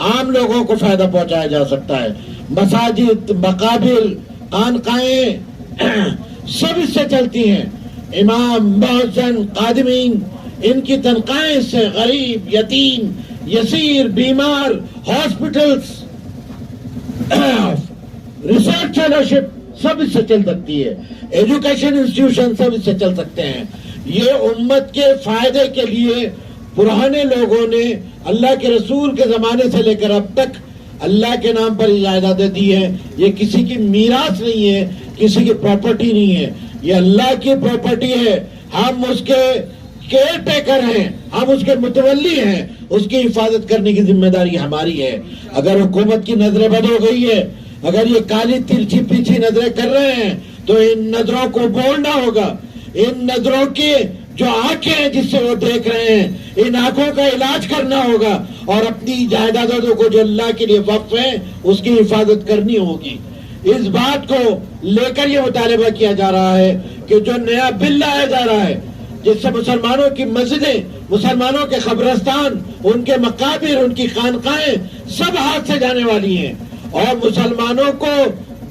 عام لوگوں کو فائدہ پہنچایا جا سکتا ہے. مساجد, مقابر, خانقاہیں سب اس سے چلتی ہیں. امام, مؤذن, خادمین, ان کی تنخواہیں اس سے, غریب, یتیم, یسیر, بیمار, ہاسپٹلس, ریسرچ فیلوشپ سب اس سے چل سکتی ہے. ایجوکیشن انسٹیٹیوشن سب اس سے چل سکتے ہیں. یہ امت کے فائدے کے لیے پرانے لوگوں نے اللہ کے رسول کے زمانے سے لے کر اب تک اللہ کے نام پر جائیدادیں دی ہیں. یہ کسی کی میراث نہیں ہے, کسی کی پراپرٹی نہیں ہے, یہ اللہ کی پراپرٹی ہے. ہم اس کے کیئر ٹیکر ہیں, ہم اس کے متولی ہیں, اس کی حفاظت کرنے کی ذمہ داری ہماری ہے. اگر حکومت کی نظریں بد ہو گئی ہے, اگر یہ کالی ترچھی پیچھی نظریں کر رہے ہیں, تو ان نظروں کو بولنا ہوگا. ان نظروں کی جو آنکھیں ہیں جس سے وہ دیکھ رہے ہیں, ان آنکھوں کا علاج کرنا ہوگا, اور اپنی جائیدادوں کو جو اللہ کے لیے وقف ہیں اس کی حفاظت کرنی ہوگی. اس بات کو لے کر یہ مطالبہ کیا جا رہا ہے کہ جو نیا بل لایا جا رہا ہے جس سے مسلمانوں کی مسجدیں, مسلمانوں کے قبرستان, ان کے مقابر, ان کی خانقاہیں سب ہاتھ سے جانے والی ہیں, اور مسلمانوں کو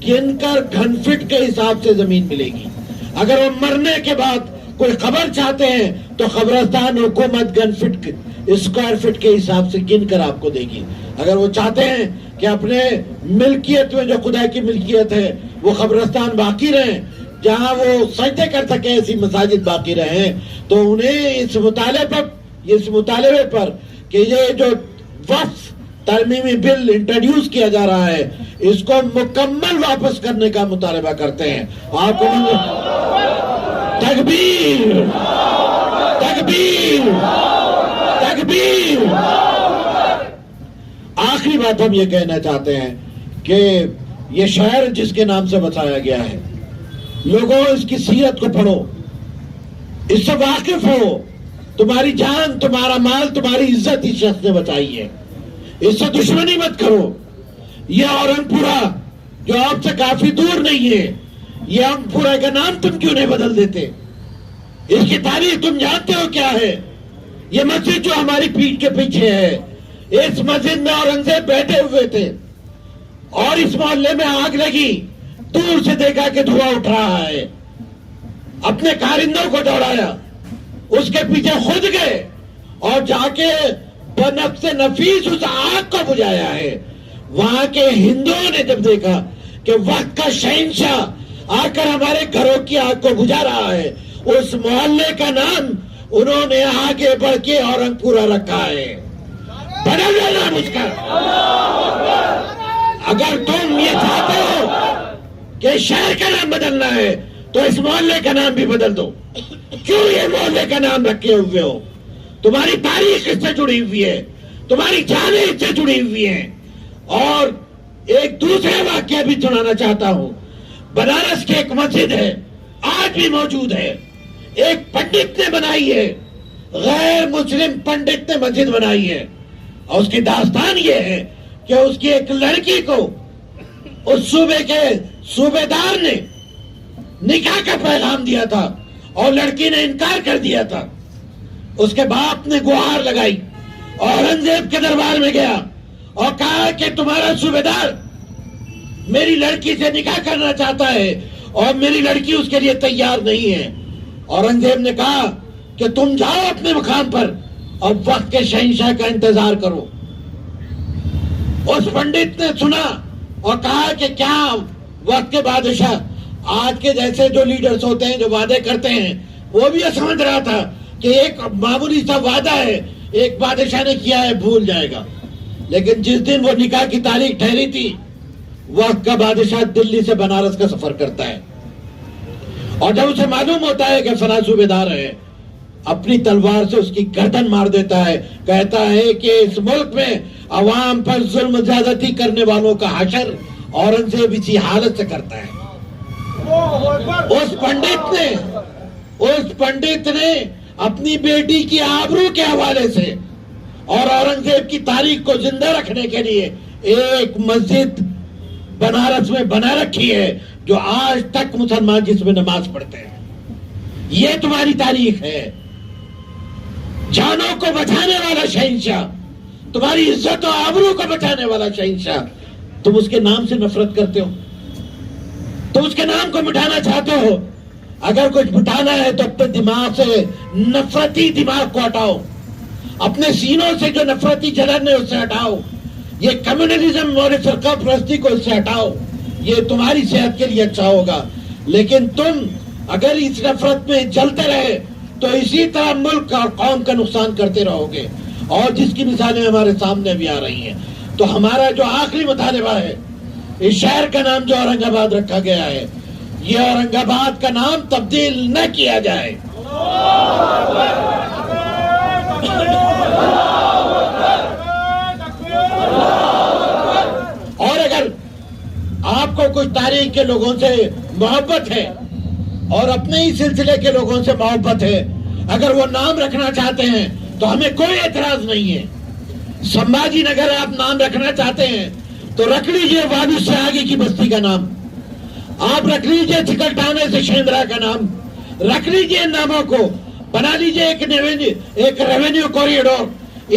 گن کر گھن فٹ کے حساب سے زمین ملے گی. اگر وہ مرنے کے بعد کوئی قبر چاہتے ہیں تو قبرستان حکومت گن فٹ اسکوائر فٹ کے حساب سے گن کر آپ کو دے گی. اگر وہ چاہتے ہیں کہ اپنے ملکیت میں جو خدا کی ملکیت ہے وہ قبرستان باقی رہیں, جہاں وہ سجدے کر سکیں ایسی مساجد باقی رہیں, تو انہیں اس مطالبے پر کہ یہ جو وقف ترمیمی بل انٹروڈیوس کیا جا رہا ہے اس کو مکمل واپس کرنے کا مطالبہ کرتے ہیں. آپ کو تکبیر, تکبیر, تکبیر. آخری بات ہم یہ کہنا چاہتے ہیں کہ یہ شہر جس کے نام سے بسایا گیا ہے, لوگوں اس کی سیرت کو پڑھو, اس سے واقف ہو. تمہاری جان, تمہارا مال, تمہاری عزت اس شخص نے بچائی ہے, اس سے دشمنی مت کرو. یہ اورنگ پورہ جو آپ سے کافی دور نہیں ہے, یہ اورنگ پورہ کا نام تم کیوں نہیں بدل دیتے؟ اس کی تاریخ تم جانتے ہو کیا ہے؟ یہ مسجد جو ہماری پیٹھ کے پیچھے ہے, اس مسجد میں اورنگزیب بیٹھے ہوئے تھے, اور اس محلے میں آگ لگی, دور سے دیکھا کہ دھواں اٹھ رہا ہے, اپنے کارندوں کو دوڑایا, اس کے پیچھے خود گئے, اور جا کے بنفس نفیس اس آگ کو بجھایا ہے. وہاں کے ہندوؤں نے جب دیکھا کہ وقت کا شہنشاہ آ کر ہمارے گھروں کی آگ کو بجھا رہا ہے, اس محلے کا نام انہوں نے آگے بڑھ کے اورنگ پورہ رکھا ہے. بدل دو نام اس کا. اگر تم یہ چاہتے ہو کہ شہر کا نام بدلنا ہے تو اس محلے کا نام بھی بدل دو. کیوں یہ محلے کا نام رکھے ہوئے ہو؟ تمہاری تاریخ اس سے جڑی ہوئی ہے, تمہاری جانیں اس سے جڑی ہوئی ہیں. اور ایک دوسرا واقعہ بھی سنانا چاہتا ہوں. بنارس کی ایک مسجد ہے, آج بھی موجود ہے, ایک پنڈت نے بنائی ہے, غیر مسلم پنڈت نے مسجد بنائی ہے, اور اس کی داستان یہ ہے کہ اس کی ایک لڑکی کو اس صوبے کے صوبے دار نے نکاح کا پیغام دیا تھا, اور لڑکی نے انکار کر دیا تھا. اس کے باپ نے گہار لگائی, اورنگزیب کے دربار میں گیا اور کہا کہ تمہارا صوبے دار میری لڑکی سے نکاح کرنا چاہتا ہے اور میری لڑکی اس کے لیے تیار نہیں ہے. اورنگزیب نے کہا کہ تم جاؤ اپنے مقام پر اور وقت کے شہنشاہ کا انتظار کرو. اس پنڈت نے سنا اور کہا کہ کیا وقت کے بادشاہ, آج کے جیسے جو لیڈرز ہوتے ہیں جو وعدے کرتے ہیں, وہ بھی یہ سمجھ رہا تھا کہ ایک معمولی سا وعدہ ہے, ایک بادشاہ نے کیا ہے, بھول جائے گا. لیکن جس دن وہ نکاح کی تاریخ ٹھہری تھی, وقت کا بادشاہ دلی سے بنارس کا سفر کرتا ہے, اور جب اسے معلوم ہوتا ہے کہ فلاں صوبے دار ہے, اپنی تلوار سے اس کی گردن مار دیتا ہے. کہتا ہے کہ اس ملک میں عوام پر ظلم زیادتی کرنے والوں کا حشر اورنگزیب اسی حالت سے کرتا ہے. اس پنڈت نے اپنی بیٹی کی آبرو کے حوالے سے اور اورنگزیب کی تاریخ کو زندہ رکھنے کے لیے ایک مسجد بنارس میں بنا رکھی ہے جو آج تک مسلمان جس میں نماز پڑھتے ہیں. یہ تمہاری تاریخ ہے. جانوں کو بچانے والا شہنشاہ, تمہاری عزت و آبرو کو بچانے والا شہنشاہ، تم اس کے نام سے نفرت کرتے ہو، تم اس کے نام کو مٹانا چاہتے ہو۔ اگر کچھ مٹانا ہے تو اپنے دماغ سے نفرتی دماغ کو ہٹاؤ، اپنے سینوں سے جو نفرتی جلن ہے اسے ہٹاؤ، یہ کمیونلزم اور فرقہ پرستی کو اس سے ہٹاؤ، یہ تمہاری صحت کے لیے اچھا ہوگا۔ لیکن تم اگر اس نفرت میں جلتے رہے تو اسی طرح ملک اور قوم کا نقصان کرتے رہو گے، اور جس کی مثالیں ہمارے سامنے بھی آ رہی ہیں۔ تو ہمارا جو آخری مطالبہ ہے، اس شہر کا نام جو اورنگ آباد رکھا گیا ہے، یہ اورنگ آباد کا نام تبدیل نہ کیا جائے۔ اور اگر آپ کو کچھ تاریخ کے لوگوں سے محبت ہے اور اپنے ہی سلسلے کے لوگوں سے محبت ہے، اگر وہ نام رکھنا چاہتے ہیں تو ہمیں کوئی اعتراض نہیں ہے۔ سمبھاجی نگر آپ نام رکھنا چاہتے ہیں تو رکھ لیجئے وادی سے آگے کی بستی کا نام، آپ رکھ لیجئے چکلٹانے سے شیندرا کا نام، رکھ لیجئے ان ناموں کو، بنا لیجئے ایک ریونیو کوریڈور،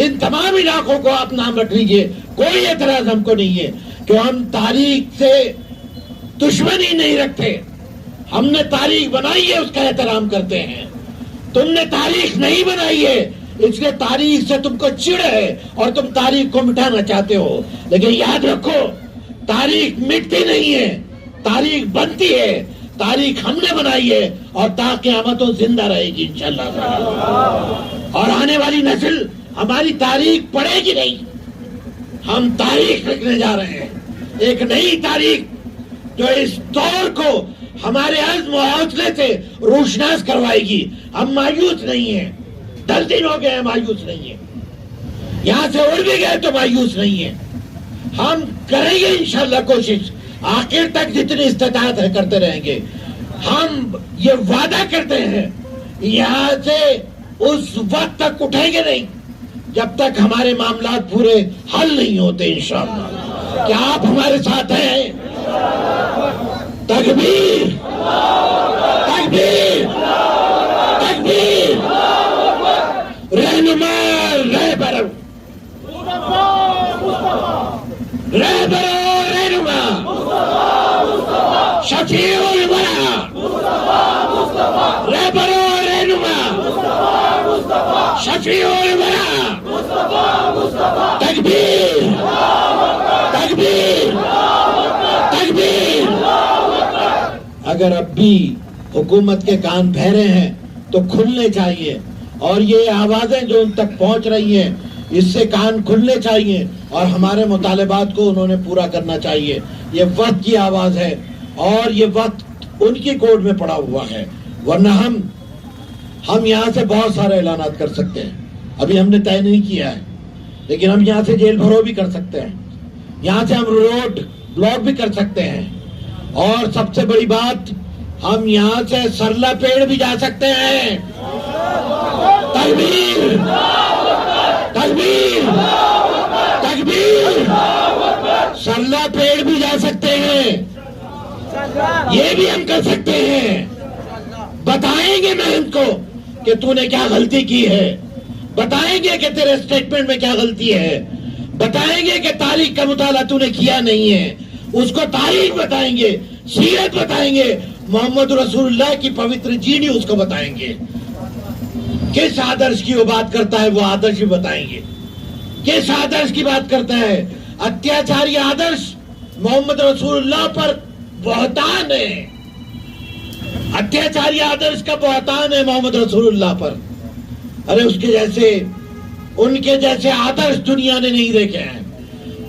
ان تمام علاقوں کو آپ نام رکھ لیجئے، کوئی اعتراض ہم کو نہیں ہے، کہ ہم تاریخ سے دشمنی نہیں رکھتے، ہم نے تاریخ بنائی ہے اس کا احترام کرتے ہیں۔ تم نے تاریخ نہیں بنائی ہے، اس لیے تاریخ سے تم کو چڑ ہے اور تم تاریخ کو مٹانا چاہتے ہو۔ لیکن یاد رکھو، تاریخ مٹتی نہیں ہے، تاریخ بنتی ہے، تاریخ ہم نے بنائی ہے اور تا قیامت زندہ رہے گی انشاءاللہ۔ اور آنے والی نسل ہماری تاریخ پڑھے گی نہیں، ہم تاریخ لکھنے جا رہے ہیں، ایک نئی تاریخ جو اس دور کو ہمارے عزم و حوصلے سے روشناس کروائے گی۔ ہم مایوس نہیں ہیں، 10 دن ہو گئے ہیں، مایوس نہیں ہیں، یہاں سے اڑ بھی گئے تو مایوس نہیں ہیں، ہم کریں گے انشاءاللہ کوشش، آخر تک جتنی استطاعت ہے کرتے رہیں گے۔ ہم یہ وعدہ کرتے ہیں یہاں سے اس وقت تک اٹھیں گے نہیں جب تک ہمارے معاملات پورے حل نہیں ہوتے انشاءاللہ۔ کیا آپ ہمارے ساتھ ہیں؟ تکبیر، تکبیر، تکبیر، رہنما رہبر، رہبر رہنما، شفیع الورا، رہبر رہنما، شفیع الورا، تکبیر، تکبیر، تکبیر۔ اگر اب بھی حکومت کے کان بہرے ہیں تو کھلنے چاہیے، اور یہ آوازیں جو ان تک پہنچ رہی ہیں اس سے کان کھلنے چاہیے، اور ہمارے مطالبات کو انہوں نے پورا کرنا چاہیے۔ یہ وقت کی آواز ہے اور یہ وقت ان کی کوڈ میں پڑا ہوا ہے، ورنہ ہم یہاں سے بہت سارے اعلانات کر سکتے ہیں، ابھی ہم نے طے نہیں کیا ہے، لیکن ہم یہاں سے جیل بھرو بھی کر سکتے ہیں، یہاں سے ہم روڈ بلاک بھی کر سکتے ہیں، اور سب سے بڑی بات، ہم یہاں سے سرلا پیڑ بھی جا سکتے ہیں۔ تکبیر، تکبیر، تکبیر، سرلا پیڑ بھی جا سکتے ہیں، یہ بھی ہم کر سکتے ہیں۔ بتائیں گے مہند کو کہ تو نے کیا غلطی کی ہے، بتائیں گے کہ تیرے اسٹیٹمنٹ میں کیا غلطی ہے، بتائیں گے کہ تاریخ کا مطالعہ تو نے کیا نہیں ہے، اس کو تاریخ بتائیں گے، سیرت بتائیں گے، محمد رسول اللہ کی پوتر جیڑی اس کو بتائیں گے، کس آدرش کی وہ بات کرتا ہے وہ آدرش بھی بتائیں گے، کس آدرش کی بات کرتا ہے۔ اتیاچاری آدرش محمد رسول اللہ پر بہتان ہے، اتیاچاری آدرش کا بہتان ہے محمد رسول اللہ پر۔ ارے اس کے جیسے، ان کے جیسے آدرش دنیا نے نہیں دیکھے ہیں،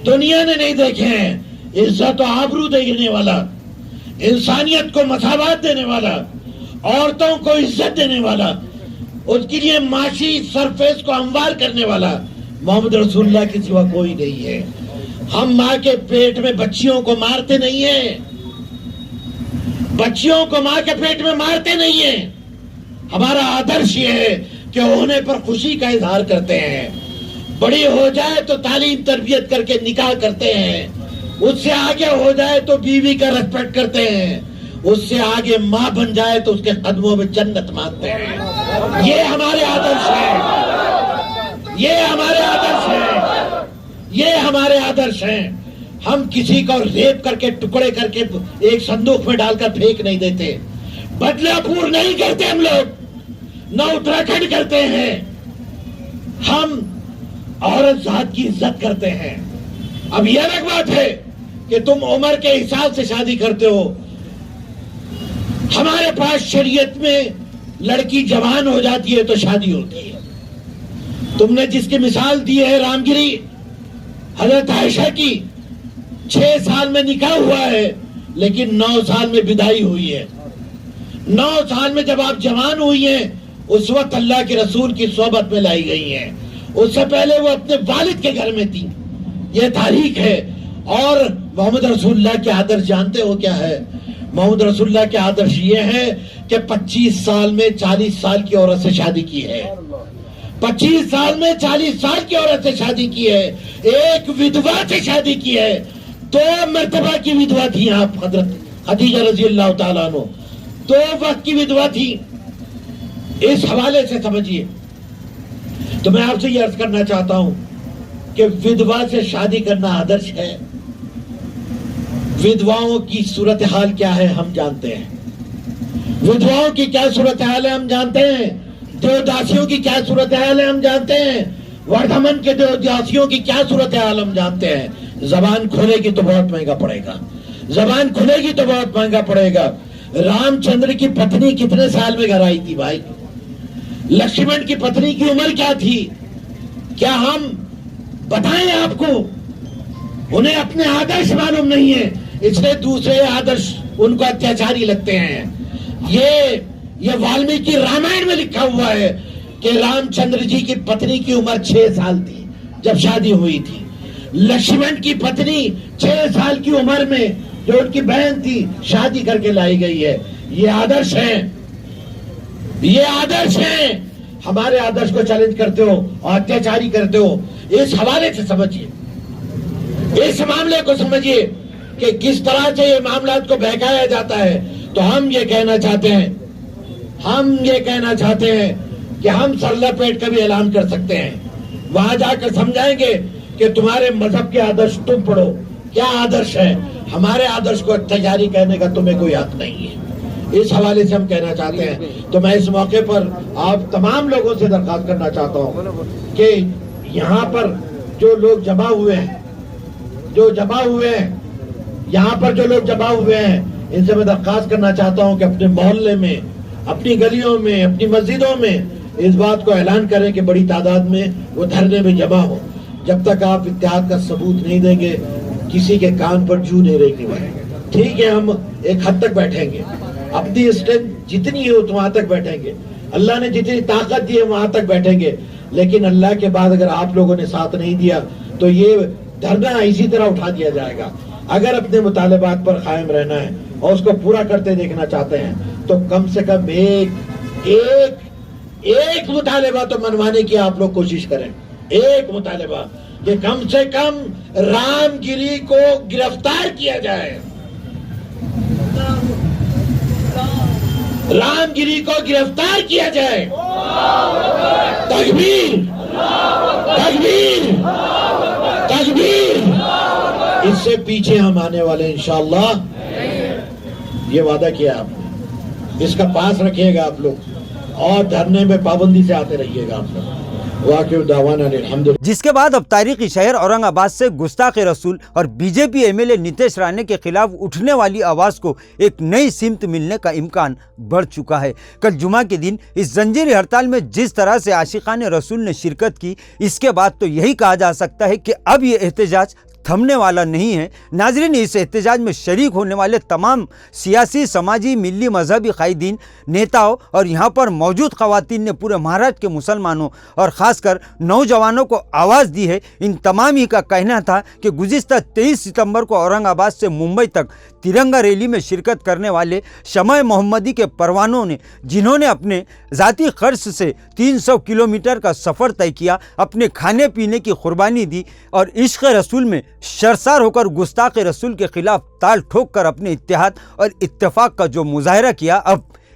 دنیا نے نہیں دیکھے ہیں۔ عزت و آبرو دینے والا، انسانیت کو مساوات دینے والا، عورتوں کو عزت دینے والا، اس کے لیے معاشی سرفیس کو ہموار کرنے والا محمد رسول اللہ کے سوا کوئی نہیں ہے۔ ہم ماں کے پیٹ میں بچیوں کو مارتے نہیں ہیں، بچیوں کو ماں کے پیٹ میں مارتے نہیں ہیں۔ ہمارا آدرش یہ ہے کہ ہونے پر خوشی کا اظہار کرتے ہیں، بڑی ہو جائے تو تعلیم تربیت کر کے نکاح کرتے ہیں، اس سے آگے ہو جائے تو بیوی کا ریسپیکٹ کرتے ہیں، اس سے آگے ماں بن جائے تو اس کے قدموں میں جنت مانگتے ہیں۔ یہ ہمارے آدرش ہے، یہ ہمارے آدرش ہے۔ یہ ہمارے آدرش ہیں. ہم کسی کو ریپ کر کے ٹکڑے کر کے ایک صندوق میں ڈال کر پھینک نہیں دیتے. بدلہ پور نہیں کرتے ہم لوگ, نہ اتراکھنڈ کرتے ہیں. ہم عورت ذات کی عزت کرتے ہیں. اب یہ الگ بات ہے کہ تم عمر کے حساب سے شادی کرتے ہو. ہمارے پاس شریعت میں لڑکی جوان ہو جاتی ہے تو شادی ہوتی ہے. تم نے جس کی مثال دی ہے رام گری, حضرت عائشہ کی 6 سال میں نکاح ہوا ہے لیکن 9 سال میں بدائی ہوئی ہے. 9 سال میں جب آپ جوان ہوئی ہیں اس وقت اللہ کے رسول کی صحبت میں لائی گئی ہیں. اس سے پہلے وہ اپنے والد کے گھر میں تھی. یہ تاریخ ہے. اور محمد رسول اللہ کے آدرش جانتے ہو کیا ہے؟ محمد رسول اللہ کے آدرش یہ ہے کہ 25 سال میں 40 سال کی عورت سے شادی کی ہے. 25 سال میں 40 سال کی عورت سے شادی کی ہے. ایک ودوا سے شادی کی ہے. 2 مرتبہ کی ودوا تھی آپ حضرت خدیجہ رضی اللہ تعالیٰ عنہ. 2 وقت کی ودوا تھی. اس حوالے سے سمجھیے تو میں آپ سے یہ عرض کرنا چاہتا ہوں کہ ودوا سے شادی کرنا آدرش ہے. ودواؤں کی صورتحال کیا ہے ہم جانتے ہیں. ودواؤں کی کیا صورتحال ہے ہم جانتے ہیں. دیوداسیوں کی کیا صورتحال ہے ہم جانتے ہیں. وردھمن کے دیوداسیوں کی کیا صورتحال ہم جانتے ہیں. زبان کھولے گی تو بہت مہنگا پڑے گا. زبان کھلے گی تو بہت مہنگا پڑے گا. رام چندر کی پتنی کتنے سال میں گھر آئی تھی بھائی؟ لکشمن کی پتنی کی عمر کیا تھی؟ کیا ہم بتائیں آپ کو؟ انہیں اپنے آدرش معلوم نہیں ہے اس لیے دوسرے آدرش ان کو اتیاچاری لگتے ہیں. یہ والمیکی رامائن میں لکھا ہوا ہے کہ رام چندر جی کی پتنی کی عمر 6 سال تھی جب شادی ہوئی تھی. لکشمن کی پتنی 6 سال کی عمر میں جو ان کی بہن تھی شادی کر کے لائی گئی ہے. یہ آدرش ہیں. یہ آدرش ہیں. ہمارے آدرش کو چیلنج کرتے ہو اور اتیاچاری کرتے ہو. اس حوالے سے سمجھیے, اس معاملے کو سمجھیے کہ کس طرح سے یہ معاملات کو بہکایا جاتا ہے. تو ہم یہ کہنا چاہتے ہیں کہ ہم سر لپیٹ کا بھی اعلان کر سکتے ہیں. وہاں جا کر سمجھائیں گے کہ تمہارے مذہب کے آدرش تم پڑھو کیا آدرش ہے. ہمارے آدرش کو اتیاچاری کہنے کا تمہیں کوئی حق نہیں ہے. اس حوالے سے ہم کہنا چاہتے ہیں. تو میں اس موقع پر آپ تمام لوگوں سے درخواست کرنا چاہتا ہوں کہ یہاں پر جو لوگ جمع ہوئے ہیں یہاں پر جو لوگ جمع ہوئے ہیں ان سے میں درخواست کرنا چاہتا ہوں کہ اپنے محلے میں, اپنی گلیوں میں, اپنی مسجدوں میں اس بات کو اعلان کریں کہ بڑی تعداد میں وہ دھرنے میں جمع ہو. جب تک آپ اتحاد کا ثبوت نہیں دیں گے کسی کے کان پر جو نہیں رہنے والے. ٹھیک ہے, ہم ایک حد تک بیٹھیں گے, اپنی اسٹرینتھ جتنی ہے وہاں تک بیٹھیں گے, اللہ نے جتنی طاقت دی ہے وہاں تک بیٹھیں گے. لیکن اللہ کے بعد اگر آپ لوگوں نے ساتھ نہیں دیا تو یہ دھرنا اسی طرح اٹھا دیا جائے گا. اگر اپنے مطالبات پر قائم رہنا ہے اور اس کو پورا کرتے دیکھنا چاہتے ہیں تو کم سے کم ایک مطالبہ تو منوانے کی آپ لوگ کوشش کریں. ایک مطالبہ کہ کم سے کم رام گری کو گرفتار کیا جائے. رام گری کو گرفتار کیا جائے. تکبیر تکبیر تکبیر. اس سے پیچھے ہم آنے والے انشاءاللہ. یہ وعدہ کیا آپ نے, اس کا پاس رکھیے گا آپ لوگ اور دھرنے میں پابندی سے آتے رہیے گا آپ لوگ. جس کے بعد اب تاریخی شہر اورنگ آباد سے گستاخ رسول اور BJP MLA Nitesh Rane کے خلاف اٹھنے والی آواز کو ایک نئی سمت ملنے کا امکان بڑھ چکا ہے. کل جمعہ کے دن اس زنجیری ہڑتال میں جس طرح سے عاشقان رسول نے شرکت کی, اس کے بعد تو یہی کہا جا سکتا ہے کہ اب یہ احتجاج تھمنے والا نہیں ہے. ناظرین, اس احتجاج میں شریک ہونے والے تمام سیاسی, سماجی, ملی, مذہبی قائدین, نیتاؤں اور یہاں پر موجود خواتین نے پورے مہاراشٹر کے مسلمانوں اور خاص کر نوجوانوں کو آواز دی ہے. ان تمام ہی کا کہنا تھا کہ گزشتہ 23 ستمبر کو اورنگ آباد سے ممبئی تک ترنگا ریلی میں شرکت کرنے والے شمع محمدی کے پروانوں نے, جنہوں نے اپنے ذاتی خرچ سے 300 کلومیٹر کا سفر طے کیا, اپنے کھانے پینے کی قربانی دی اور عشق رسول میں شرسار ہو کر گستاخ رسول کے خلاف تال ٹھوک کر اپنے اتحاد اور اتفاق کا جو مظاہرہ کیا, اب